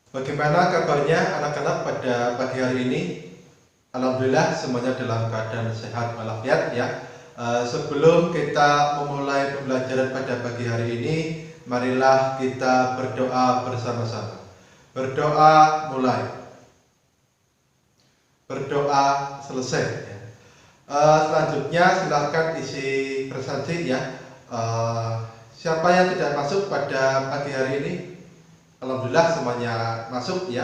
Bagaimana kabarnya anak-anak pada pagi hari ini? Alhamdulillah semuanya dalam keadaan sehat walafiat ya. Sebelum kita memulai pembelajaran pada pagi hari ini, marilah kita berdoa bersama-sama. Berdoa mulai, berdoa selesai ya. Selanjutnya silahkan isi prestasi ya. Siapa yang tidak masuk pada pagi hari ini? Alhamdulillah semuanya masuk ya.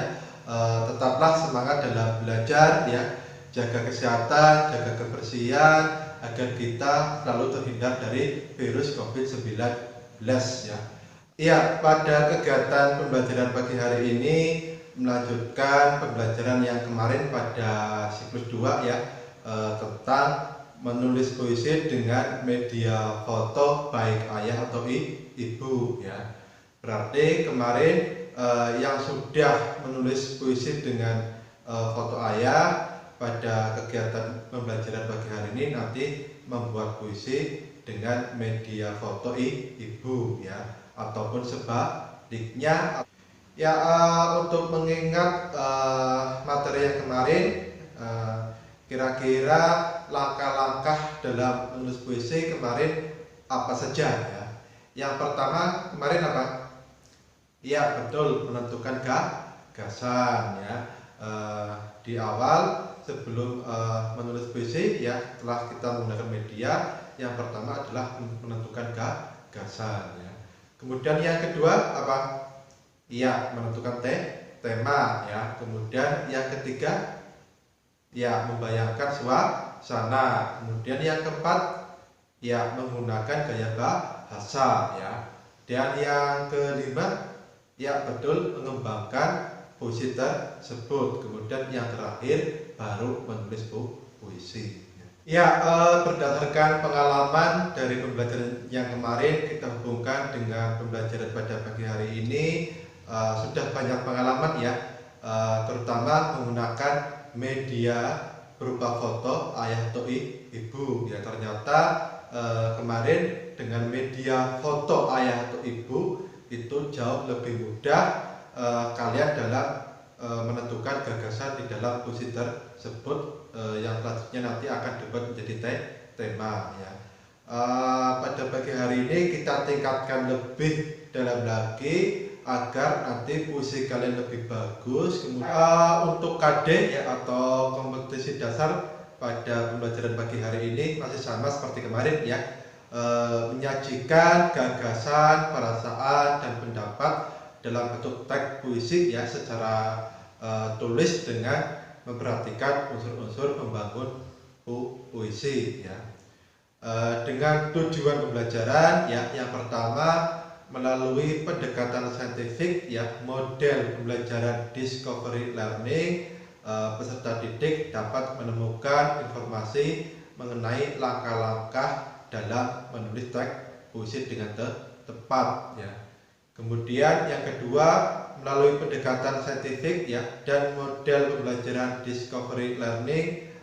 Tetaplah semangat dalam belajar ya, jaga kesehatan, jaga kebersihan agar kita selalu terhindar dari virus COVID-19 ya. Iya, pada kegiatan pembelajaran pagi hari ini melanjutkan pembelajaran yang kemarin pada siklus 2 ya, tentang menulis puisi dengan media foto baik ayah atau ibu ya. Berarti kemarin yang sudah menulis puisi dengan foto ayah pada kegiatan pembelajaran pagi hari ini nanti membuat puisi dengan media foto ibu ya, ataupun sebaliknya ya. Untuk mengingat materi yang kemarin, kira-kira langkah-langkah dalam menulis puisi kemarin apa saja ya. Yang pertama kemarin apa? Ya betul, menentukan gagasan ya. Di awal sebelum menulis puisi ya, setelah kita menggunakan media, yang pertama adalah menentukan gagasan ya. Kemudian yang kedua apa? Ya, menentukan tema ya. Kemudian yang ketiga ya, membayangkan suasana. Kemudian yang keempat ya, menggunakan gaya bahasa ya. Dan yang kelima ya betul, mengembangkan puisi tersebut. Kemudian yang terakhir baru menulis puisi ya. Berdasarkan pengalaman dari pembelajaran yang kemarin, kita hubungkan dengan pembelajaran pada pagi hari ini. Sudah banyak pengalaman ya, terutama menggunakan media berupa foto ayah atau ibu ya. Ternyata kemarin dengan media foto ayah atau ibu itu jauh lebih mudah kalian dalam menentukan gagasan di dalam puisi tersebut, yang selanjutnya nanti akan dibuat menjadi tema ya. Pada pagi hari ini kita tingkatkan lebih dalam lagi agar nanti puisi kalian lebih bagus. Kemudian untuk KD ya, atau kompetisi dasar pada pembelajaran pagi hari ini masih sama seperti kemarin ya. Menyajikan gagasan, perasaan, dan pendapat dalam bentuk teks puisi ya, secara tulis dengan memperhatikan unsur-unsur pembangun puisi ya. Dengan tujuan pembelajaran ya, yang pertama melalui pendekatan saintifik ya, model pembelajaran discovery learning, peserta didik dapat menemukan informasi mengenai langkah-langkah dalam menulis teks puisi dengan tepat ya. Kemudian yang kedua, melalui pendekatan saintifik ya dan model pembelajaran discovery learning,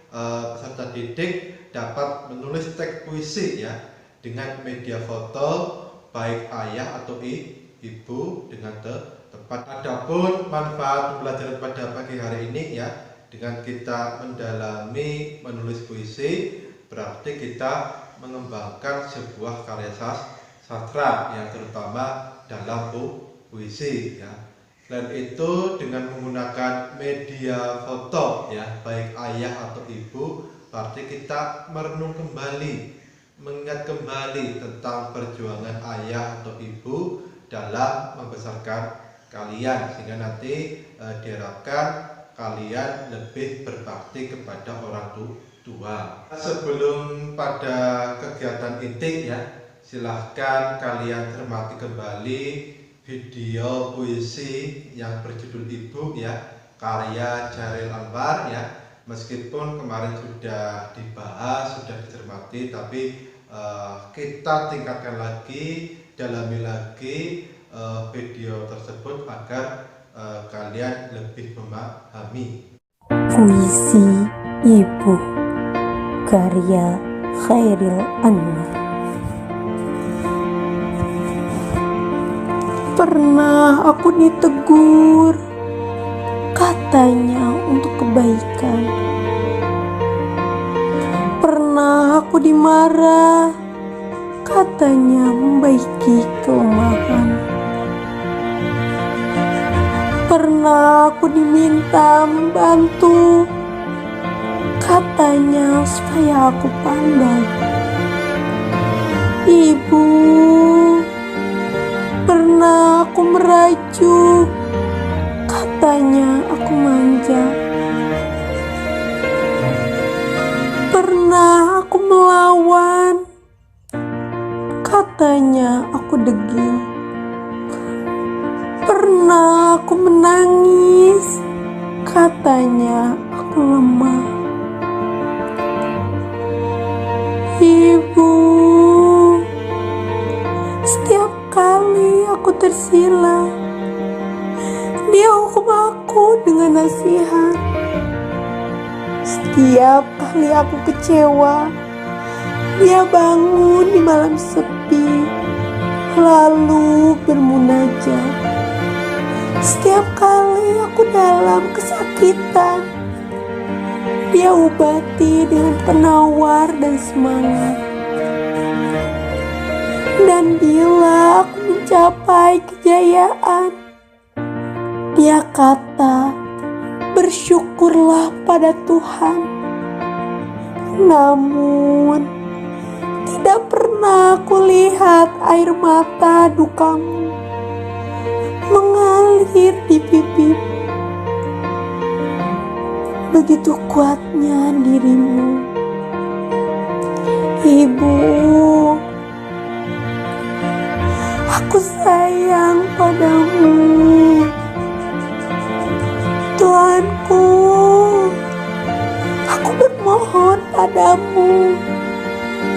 peserta didik dapat menulis teks puisi ya dengan media foto baik ayah atau ibu dengan tepat. Adapun manfaat pembelajaran pada pagi hari ini ya, dengan kita mendalami menulis puisi, berarti kita mengembangkan sebuah karya sastra yang terutama dalam puisi ya. Selain itu, dengan menggunakan media foto ya, baik ayah atau ibu, berarti kita merenung kembali, mengingat kembali tentang perjuangan ayah atau ibu dalam membesarkan kalian, sehingga nanti diharapkan kalian lebih berbakti kepada orang tua. Sebelum pada kegiatan inti ya, silahkan kalian cermati kembali video puisi yang berjudul Ibu ya, karya Chairil Anwar ya. Meskipun kemarin sudah dibahas, sudah dicermati, tapi kita tingkatkan lagi, dalami lagi video tersebut agar kalian lebih memahami. Puisi Ibu karya Chairil Anwar. Pernah aku ditegur katanya untuk kebaikan. Pernah aku dimarah, katanya membaiki kelemahan. Pernah aku diminta membantu, katanya supaya aku pandai. Ibu, pernah aku merajuk, katanya aku manja. Pernah aku melawan, katanya aku degil. Pernah aku menangis, katanya aku lemah. Ibu, setiap kali aku tersila, dia hukum aku dengan nasihat. Setiap kali aku kecewa, dia bangun di malam sepi, lalu bermunajat. Setiap kali aku dalam kesakitan, dia obati dengan penawar dan semangat. Dan bila aku mencapai kejayaan, dia kata, bersyukurlah pada Tuhan. Namun, tidak pernah aku lihat air mata dukamu mengalir di pipi. Begitu kuatnya dirimu. Ibu, aku sayang padamu. Tuanku, aku bermohon padamu,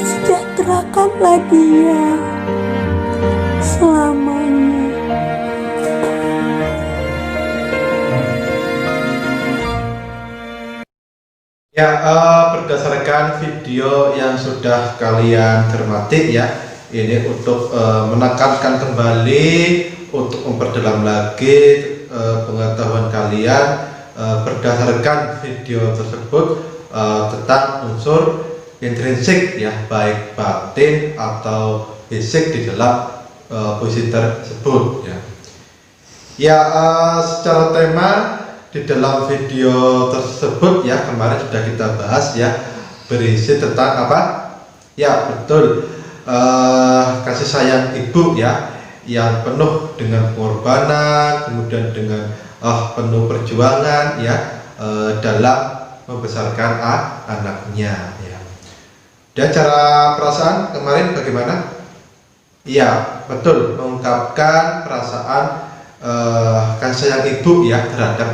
sejahterakanlah dia selamanya. Ya, berdasarkan video yang sudah kalian cermati ya, ini untuk menekankan kembali, untuk memperdalam lagi pengetahuan kalian berdasarkan video tersebut tentang unsur intrinsik ya, baik batin atau fisik di dalam puisi tersebut ya. Ya, secara tema di dalam video tersebut ya, kemarin sudah kita bahas ya, berisi tentang apa? Ya betul, kasih sayang ibu ya, yang penuh dengan pengorbanan, kemudian dengan penuh perjuangan ya, dalam membesarkan anaknya ya. Dan cara perasaan kemarin bagaimana? Ya betul, mengungkapkan perasaan kasih sayang ibu ya terhadap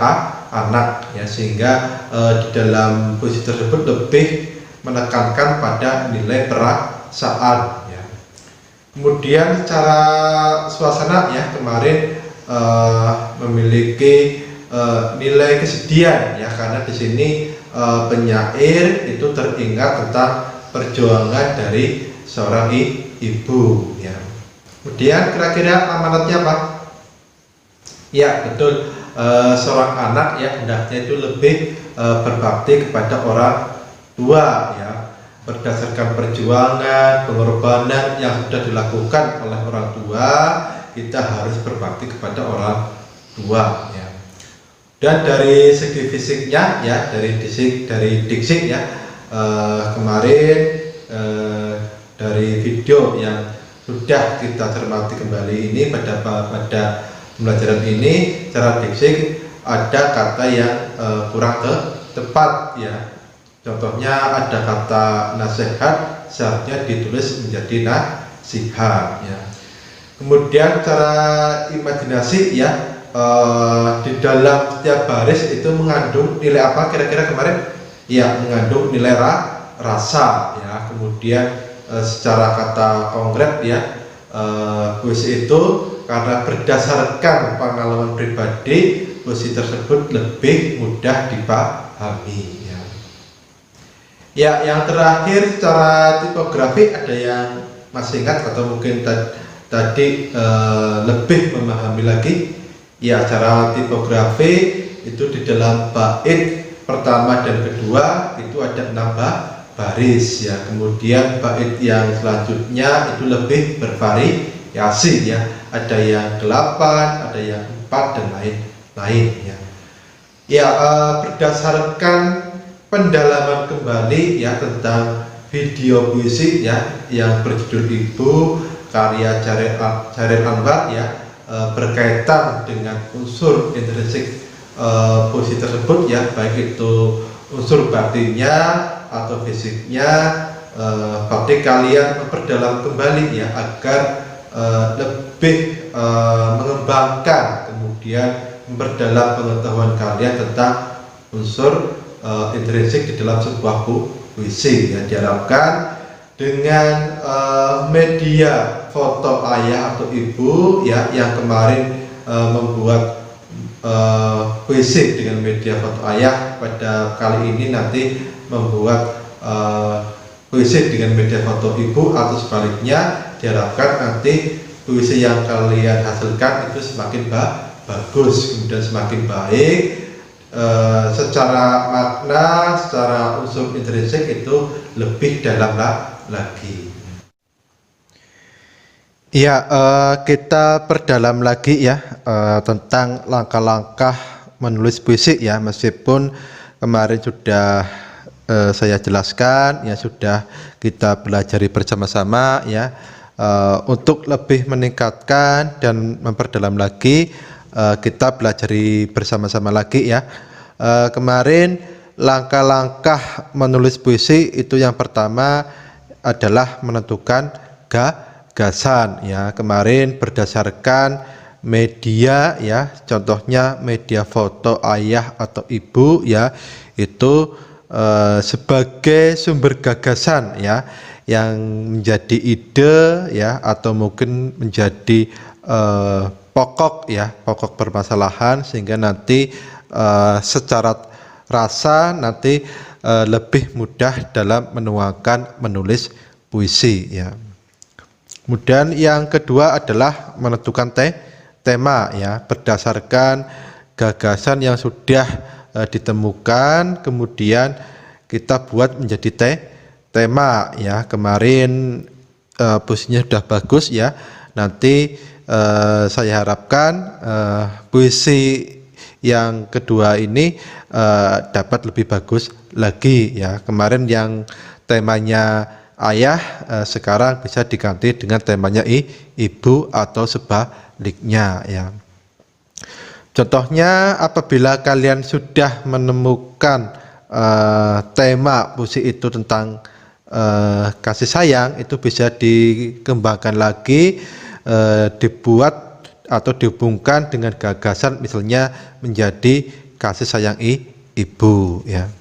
anak ya, sehingga di dalam puisi tersebut lebih menekankan pada nilai perasaan ya. Kemudian secara suasana ya, kemarin memiliki nilai kesedihan ya, karena di sini penyair itu teringat tentang perjuangan dari seorang ibu ya. Kemudian kira-kira amanatnya apa? Ya betul, seorang anak ya hendaknya itu lebih berbakti kepada orang tua ya, berdasarkan perjuangan, pengorbanan yang sudah dilakukan oleh orang tua, kita harus berbakti kepada orang tua ya. Dan dari segi fisiknya ya, dari diksi ya, kemarin dari video yang sudah kita cermati kembali ini pada pembelajaran ini, secara diksi ada kata yang kurang tepat ya. Contohnya ada kata nasihat, seharusnya ditulis menjadi nasihat ya. Kemudian cara imajinasi ya, di dalam setiap baris itu mengandung nilai apa kira-kira kemarin? Ya, mengandung nilai rasa ya. Kemudian secara kata konkret ya, puisi itu karena berdasarkan pengalaman pribadi, puisi tersebut lebih mudah dipahami ya. Ya, yang terakhir secara tipografi, ada yang masih ingat atau mungkin tadi lebih memahami lagi ya, cara tipografi itu di dalam bait pertama dan kedua itu ada 6 baris ya. Kemudian bait yang selanjutnya itu lebih bervariasi ya, ada yang 8, ada yang 4 dan lain-lain ya. Ya, berdasarkan pendalaman kembali ya tentang video puisi ya yang berjudul Ibu karya Chairil Anwar ya, berkaitan dengan unsur intrinsik puisi tersebut ya, baik itu unsur batinnya atau fisiknya. Berarti kalian memperdalam kembali ya agar lebih mengembangkan, kemudian memperdalam pengetahuan kalian tentang unsur intrinsik di dalam sebuah puisi ya. Diharapkan dengan media foto ayah atau ibu ya yang kemarin membuat puisi dengan media foto ayah, pada kali ini nanti membuat puisi dengan media foto ibu atau sebaliknya. Diharapkan nanti puisi yang kalian hasilkan itu semakin bagus, kemudian semakin baik secara makna, secara unsur intrinsik itu lebih dalam lagi. Ya, kita perdalam lagi ya tentang langkah-langkah menulis puisi ya, meskipun kemarin sudah saya jelaskan ya, sudah kita pelajari bersama-sama ya, untuk lebih meningkatkan dan memperdalam lagi, kita pelajari bersama-sama lagi ya. Kemarin langkah-langkah menulis puisi itu yang pertama adalah menentukan gagasan ya. Kemarin berdasarkan media ya, contohnya media foto ayah atau ibu ya, itu sebagai sumber gagasan ya, yang menjadi ide ya, atau mungkin menjadi pokok ya, pokok permasalahan, sehingga nanti secara rasa nanti lebih mudah dalam menulis puisi ya. Kemudian yang kedua adalah menentukan tema ya, berdasarkan gagasan yang sudah ditemukan, kemudian kita buat menjadi tema ya. Kemarin puisinya sudah bagus ya, nanti saya harapkan puisi yang kedua ini dapat lebih bagus lagi ya. Kemarin yang temanya ayah, sekarang bisa diganti dengan temanya ibu atau sebaliknya ya. Contohnya apabila kalian sudah menemukan tema puisi itu tentang kasih sayang, itu bisa dikembangkan lagi, dibuat atau dihubungkan dengan gagasan misalnya menjadi kasih sayang ibu ya.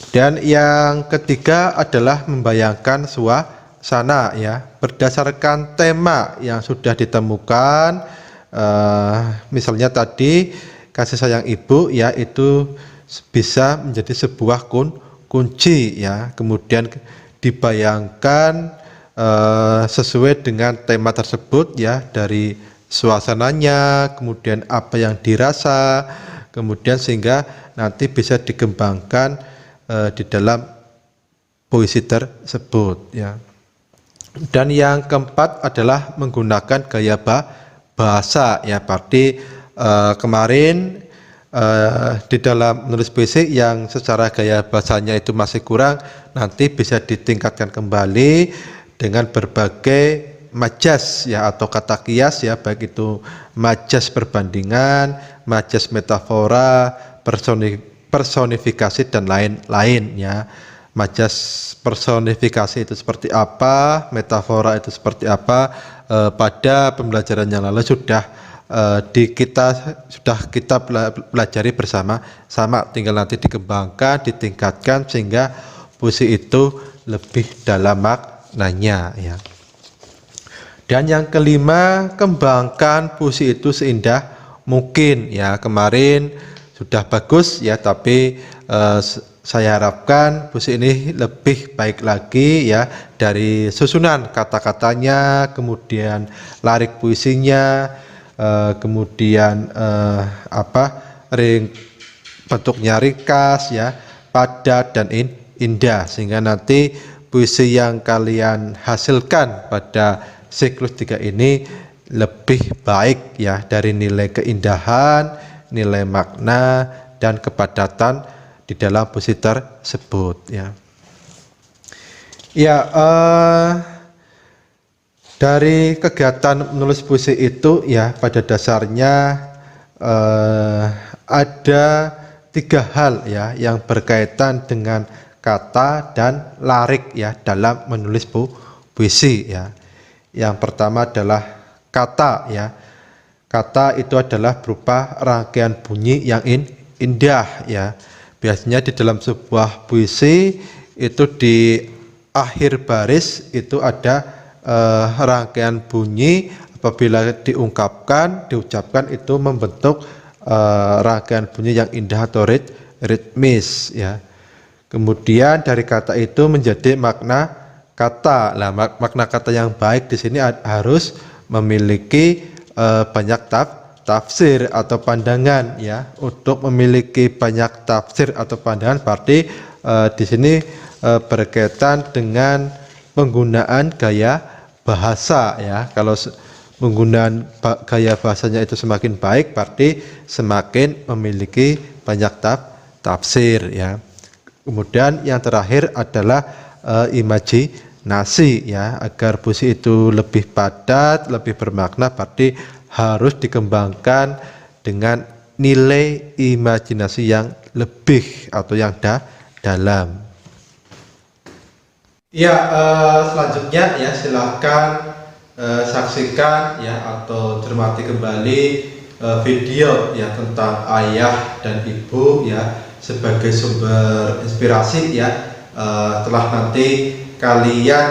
Dan yang ketiga adalah membayangkan suasana ya, berdasarkan tema yang sudah ditemukan. Misalnya tadi kasih sayang ibu ya, itu bisa menjadi sebuah kunci ya, kemudian dibayangkan sesuai dengan tema tersebut ya, dari suasananya, kemudian apa yang dirasa, kemudian sehingga nanti bisa dikembangkan di dalam puisi tersebut ya. Dan yang keempat adalah menggunakan gaya bahasa ya, berarti kemarin di dalam menulis puisi yang secara gaya bahasanya itu masih kurang, nanti bisa ditingkatkan kembali dengan berbagai majas ya, atau kata kias ya, baik itu majas perbandingan, majas metafora, personifikasi dan lain-lain ya. Majas personifikasi itu seperti apa, metafora itu seperti apa, pada pembelajaran yang lalu sudah kita pelajari bersama-sama, tinggal nanti dikembangkan, ditingkatkan sehingga puisi itu lebih dalam maknanya ya. Dan yang kelima, kembangkan puisi itu seindah mungkin ya. Kemarin sudah bagus ya, tapi saya harapkan puisi ini lebih baik lagi ya, dari susunan kata-katanya, kemudian lirik puisinya, kemudian bentuknya ringkas ya, padat dan indah, sehingga nanti puisi yang kalian hasilkan pada siklus 3 ini lebih baik ya, dari nilai keindahan, nilai makna dan kepadatan di dalam puisi tersebut ya. Ya, dari kegiatan menulis puisi itu ya, pada dasarnya ada 3 hal ya yang berkaitan dengan kata dan larik ya dalam menulis puisi ya. Yang pertama adalah kata ya. Kata itu adalah berupa rangkaian bunyi yang indah ya. Biasanya di dalam sebuah puisi itu di akhir baris itu ada rangkaian bunyi, apabila diucapkan itu membentuk rangkaian bunyi yang indah atau ritmis ya. Kemudian dari kata itu menjadi makna kata. Nah, makna kata yang baik di sini harus memiliki banyak tafsir atau pandangan ya. Untuk memiliki banyak tafsir atau pandangan berarti di sini berkaitan dengan penggunaan gaya bahasa ya. Kalau penggunaan gaya bahasanya itu semakin baik, berarti semakin memiliki banyak tafsir ya. Kemudian yang terakhir adalah imajinasi ya. Agar puisi itu lebih padat, lebih bermakna, berarti harus dikembangkan dengan nilai imajinasi yang lebih atau yang dalam. Ya, selanjutnya ya, silakan saksikan ya atau cermati kembali video ya tentang ayah dan ibu ya sebagai sumber inspirasi ya. Setelah nanti kalian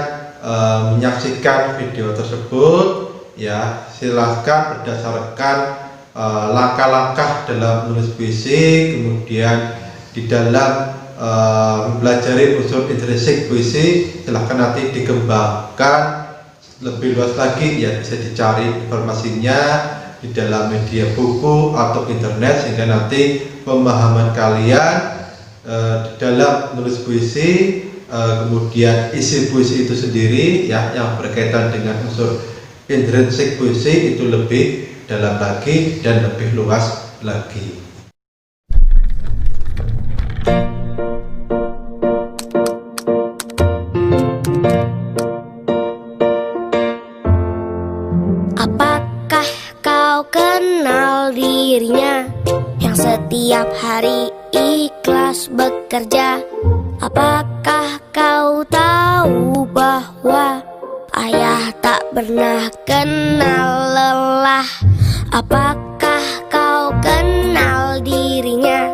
menyaksikan video tersebut ya, silahkan berdasarkan langkah-langkah dalam menulis puisi, kemudian di dalam mempelajari unsur intrinsik puisi, silahkan nanti dikembangkan lebih luas lagi ya, bisa dicari informasinya di dalam media buku atau internet, sehingga nanti pemahaman kalian di dalam menulis puisi, kemudian isi puisi itu sendiri ya yang berkaitan dengan unsur intrinsik puisi itu lebih dalam lagi dan lebih luas lagi. Apakah kau kenal dirinya yang setiap hari ikhlas bekerja? Apakah kau tahu bahwa ayah tak pernah kenal lelah? Apakah kau kenal dirinya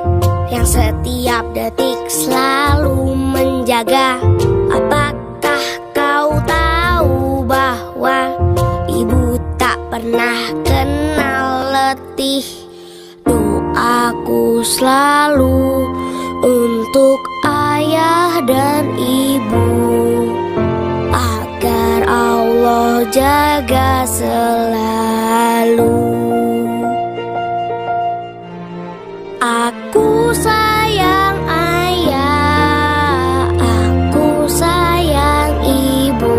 yang setiap detik selalu menjaga? Apakah kau tahu bahwa ibu tak pernah kenal letih? Doaku selalu untuk ayah dan ibu, agar Allah jaga selalu. Aku sayang ayah, aku sayang ibu.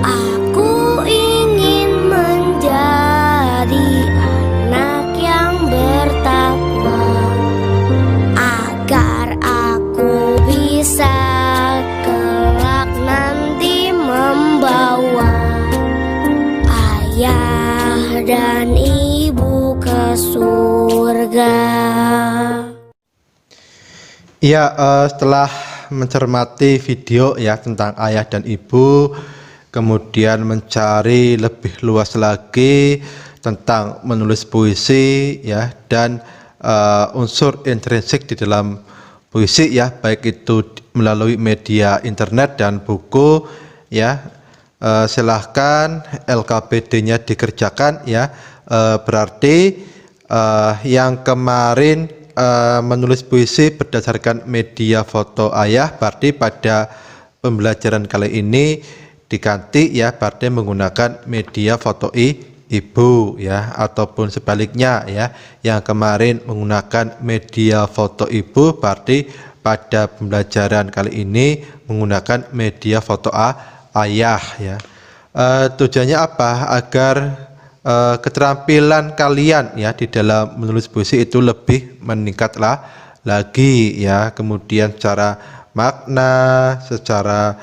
Aku ingin menjadi anak yang bertakwa, agar aku bisa kelak nanti membawa ayah dan ibu ke surga. Ya, setelah mencermati video ya tentang ayah dan ibu, kemudian mencari lebih luas lagi tentang menulis puisi ya, dan unsur intrinsik di dalam puisi ya, baik itu melalui media internet dan buku ya. Silahkan LKPD-nya dikerjakan ya. Berarti yang kemarin menulis puisi berdasarkan media foto ayah, berarti pada pembelajaran kali ini diganti ya, berarti menggunakan media foto ibu ya, ataupun sebaliknya ya, yang kemarin menggunakan media foto ibu berarti pada pembelajaran kali ini menggunakan media foto ayah ya. Tujuannya apa? Agar keterampilan kalian ya di dalam menulis puisi itu lebih meningkatlah lagi ya, kemudian secara makna, secara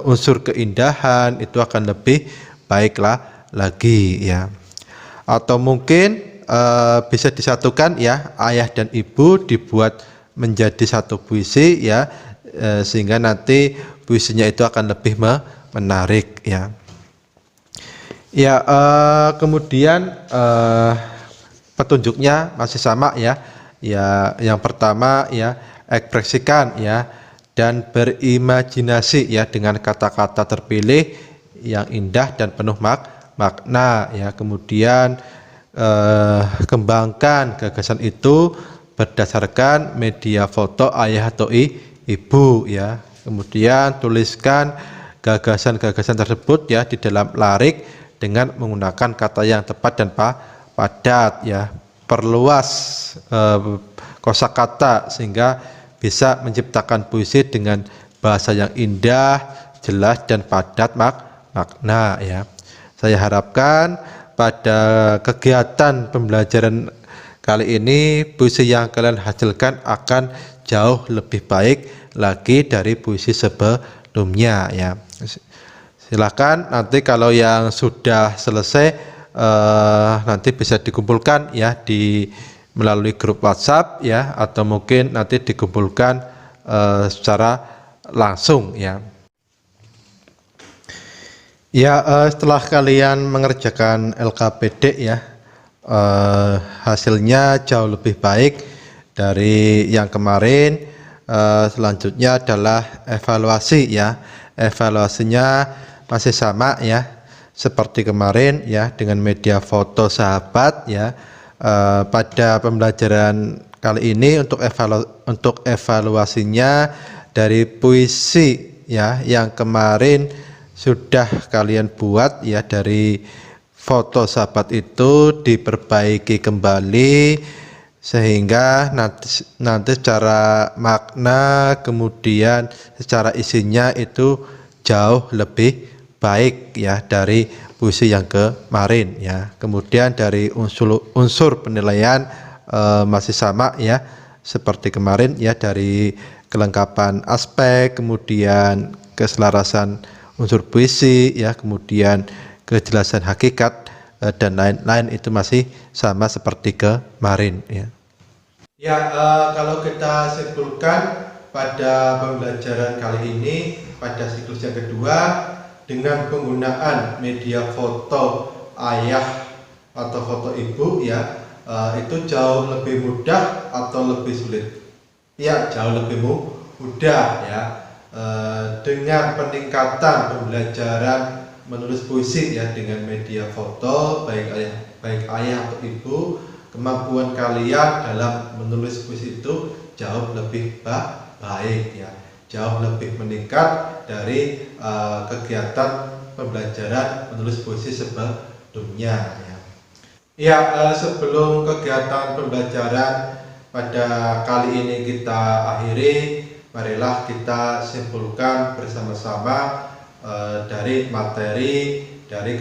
unsur keindahan itu akan lebih baiklah lagi ya. Atau mungkin bisa disatukan ya, ayah dan ibu dibuat menjadi satu puisi ya, sehingga nanti puisinya itu akan lebih menarik ya. Ya, kemudian petunjuknya masih sama ya. Ya, yang pertama ya, ekspresikan ya dan berimajinasi ya dengan kata-kata terpilih yang indah dan penuh makna ya. Kemudian kembangkan gagasan itu berdasarkan media foto ayah atau ibu ya. Kemudian tuliskan gagasan-gagasan tersebut ya di dalam larik dengan menggunakan kata yang tepat dan padat ya. Perluas kosakata sehingga bisa menciptakan puisi dengan bahasa yang indah, jelas dan padat makna ya. Saya harapkan pada kegiatan pembelajaran kali ini puisi yang kalian hasilkan akan jauh lebih baik lagi dari puisi sebelumnya ya. Silakan nanti kalau yang sudah selesai nanti bisa dikumpulkan ya di melalui grup WhatsApp ya, atau mungkin nanti dikumpulkan secara langsung ya. Ya, setelah kalian mengerjakan LKPD ya, hasilnya jauh lebih baik dari yang kemarin. Selanjutnya adalah evaluasi ya. Evaluasinya masih sama ya, seperti kemarin ya, dengan media foto sahabat ya. Pada pembelajaran kali ini untuk evaluasinya dari puisi ya yang kemarin sudah kalian buat ya, dari foto sahabat itu diperbaiki kembali sehingga nanti secara makna kemudian secara isinya itu jauh lebih baik ya dari puisi yang kemarin ya. Kemudian dari unsur penilaian masih sama ya seperti kemarin ya, dari kelengkapan aspek, kemudian keselarasan unsur puisi ya, kemudian kejelasan hakikat dan lain-lain itu masih sama seperti kemarin ya. Ya, kalau kita simpulkan pada pembelajaran kali ini pada siklus yang kedua, dengan penggunaan media foto ayah atau foto ibu ya, itu jauh lebih mudah atau lebih sulit? Ya, jauh lebih mudah ya. Dengan peningkatan pembelajaran menulis puisi ya dengan media foto baik ayah atau ibu, kemampuan kalian dalam menulis puisi itu jauh lebih baik ya, jauh lebih meningkat dari kegiatan pembelajaran menulis puisi sebelumnya ya. Ya, sebelum kegiatan pembelajaran pada kali ini kita akhiri, marilah kita simpulkan bersama-sama dari materi dari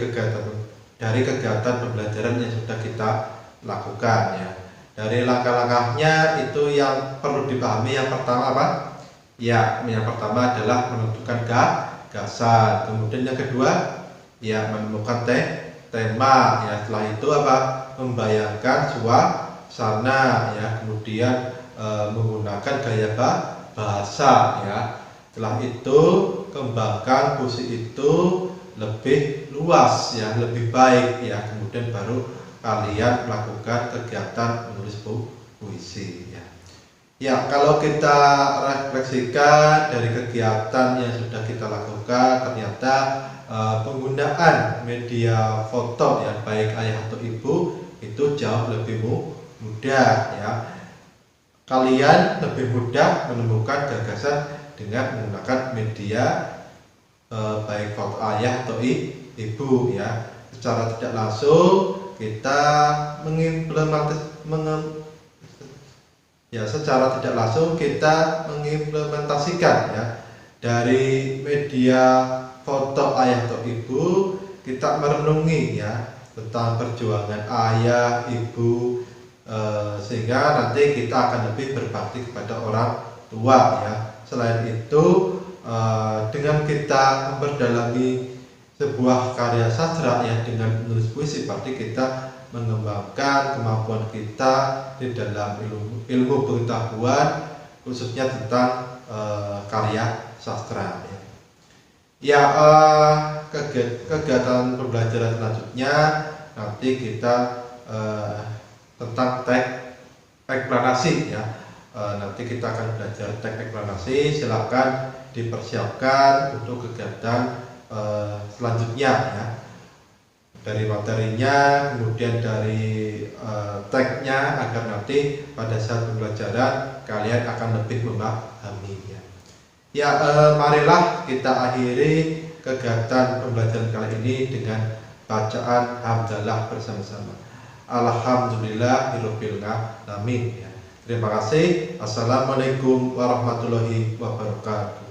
kegiatan pembelajaran yang sudah kita lakukan ya. Dari langkah-langkahnya itu yang perlu dipahami, yang pertama apa? Ya, yang pertama adalah menentukan gagasan. Kemudian yang kedua ya menemukan tema ya. Setelah itu apa? Membayangkan suasana ya. Kemudian menggunakan gaya bahasa ya. Setelah itu kembangkan puisi itu lebih luas ya, lebih baik ya. Kemudian baru kalian melakukan kegiatan menulis puisi ya. Ya, kalau kita refleksikan dari kegiatan yang sudah kita lakukan, ternyata penggunaan media foto ya baik ayah atau ibu itu jauh lebih mudah ya. Kalian lebih mudah menemukan gagasan dengan menggunakan media baik foto ayah atau ibu ya. secara tidak langsung kita secara tidak langsung kita mengimplementasikan ya dari media foto ayah atau ibu, kita merenungi ya tentang perjuangan ayah, ibu, sehingga nanti kita akan lebih berbakti kepada orang tua ya. Selain itu, dengan kita memperdalami sebuah karya sastra ya dengan menulis puisi, berarti kita mengembangkan kemampuan kita di dalam ilmu pengetahuan, khususnya tentang karya sastra ya. Kegiatan pembelajaran selanjutnya nanti kita tentang teks eksplanasi ya. Nanti kita akan belajar teks eksplanasi. Silakan dipersiapkan untuk kegiatan selanjutnya ya, dari materinya, kemudian dari teksnya, agar nanti pada saat pembelajaran kalian akan lebih memahami ya. Marilah kita akhiri kegiatan pembelajaran kali ini dengan bacaan hamdalah bersama-sama. Alhamdulillahirabbil alamin ya. Terima kasih. Assalamualaikum warahmatullahi wabarakatuh.